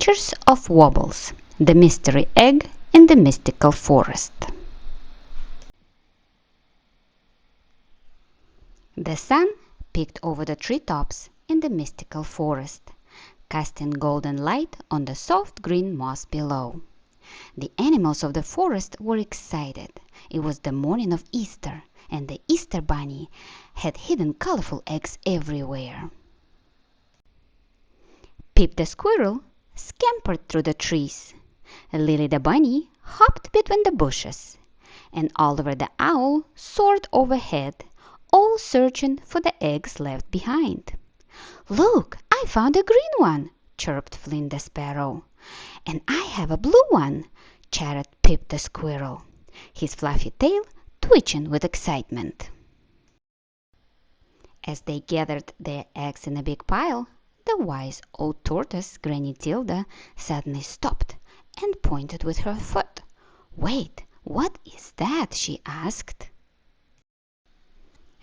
Adventures of Wobbles, the Mystery Egg in the Mystical Forest. The sun peeked over the treetops in the mystical forest, casting golden light on the soft green moss below. The animals of the forest were excited. It was the morning of Easter, and the Easter bunny had hidden colorful eggs everywhere. Pip the Squirrel scampered through the trees. Lily the bunny hopped between the bushes, and Oliver the owl soared overhead, all searching for the eggs left behind. "Look, I found a green one," chirped Flint the Sparrow. "And I have a blue one," chattered Pip the Squirrel, his fluffy tail twitching with excitement. As they gathered their eggs in a big pile, the wise old tortoise, Granny Tilda, suddenly stopped and pointed with her foot. "Wait, what is that?" she asked.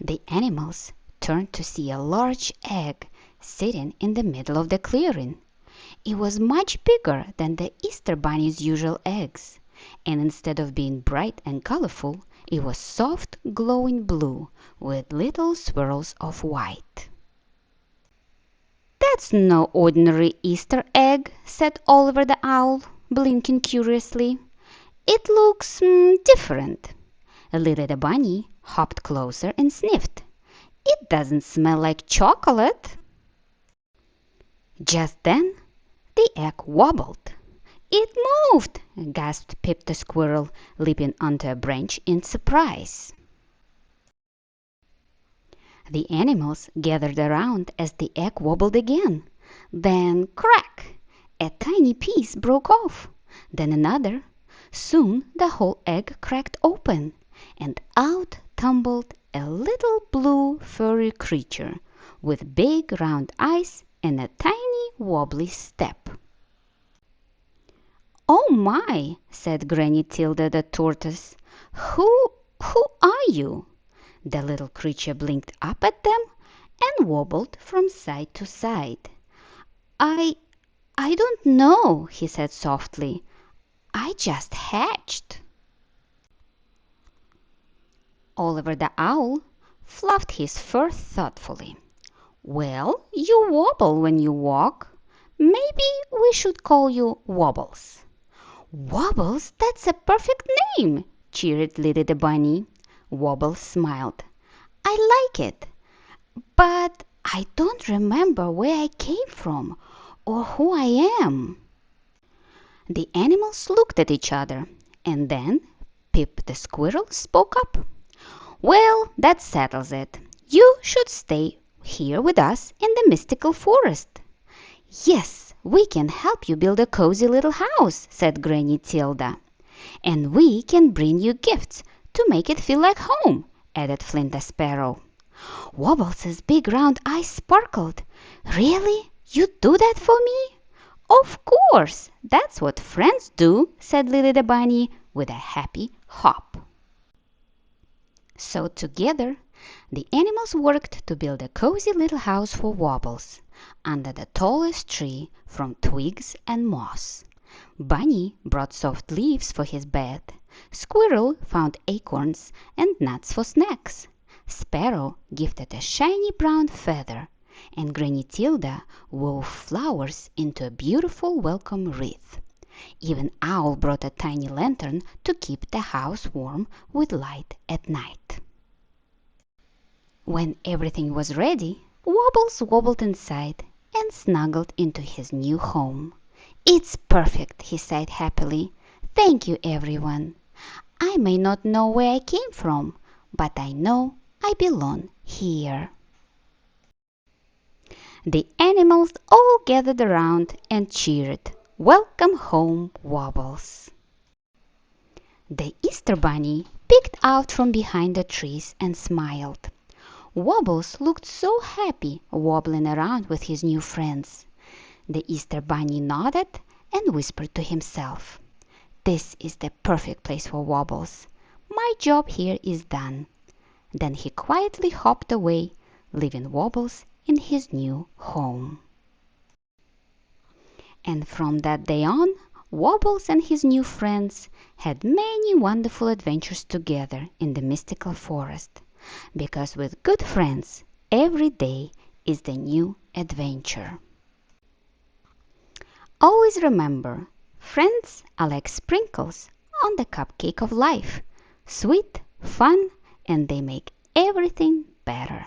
The animals turned to see a large egg sitting in the middle of the clearing. It was much bigger than the Easter bunny's usual eggs, and instead of being bright and colorful, it was soft, glowing blue with little swirls of white. "That's no ordinary Easter egg," said Oliver the owl, blinking curiously. "It looks different." Lily the bunny hopped closer and sniffed. "It doesn't smell like chocolate." Just then the egg wobbled. "It moved!" gasped Pip the Squirrel, leaping onto a branch in surprise. The animals gathered around as the egg wobbled again. Then crack! A tiny piece broke off. Then another. Soon the whole egg cracked open, and out tumbled a little blue furry creature with big round eyes and a tiny wobbly step. "Oh my!" said Granny Tilda the Tortoise. Who are you?" The little creature blinked up at them and wobbled from side to side. I don't know," he said softly. "I just hatched." Oliver the owl fluffed his fur thoughtfully. "Well, you wobble when you walk. Maybe we should call you Wobbles." "Wobbles? That's a perfect name!" cheered Lily the bunny. Wobbles smiled. "I like it, but I don't remember where I came from or who I am." The animals looked at each other, and then Pip the Squirrel spoke up. "Well, that settles it. You should stay here with us in the mystical forest." "Yes, we can help you build a cozy little house," said Granny Tilda. "And we can bring you gifts to make it feel like home," added Flint the Sparrow. Wobbles' big round eyes sparkled. "Really? You'd do that for me?" "Of course! That's what friends do," said Lily the bunny with a happy hop. So together the animals worked to build a cozy little house for Wobbles under the tallest tree from twigs and moss. Bunny brought soft leaves for his bed. Squirrel found acorns and nuts for snacks. Sparrow gifted a shiny brown feather, and Granny Tilda wove flowers into a beautiful welcome wreath. Even Owl brought a tiny lantern to keep the house warm with light at night. When everything was ready, Wobbles wobbled inside and snuggled into his new home. "It's perfect," he sighed happily. "Thank you, everyone. I may not know where I came from, but I know I belong here." The animals all gathered around and cheered, "Welcome home, Wobbles." The Easter bunny peeked out from behind the trees and smiled. Wobbles looked so happy wobbling around with his new friends. The Easter bunny nodded and whispered to himself, "This is the perfect place for Wobbles. My job here is done." Then he quietly hopped away, leaving Wobbles in his new home. And from that day on, Wobbles and his new friends had many wonderful adventures together in the mystical forest, because with good friends, every day is the new adventure. Always remember, friends are like sprinkles on the cupcake of life, sweet, fun, and they make everything better.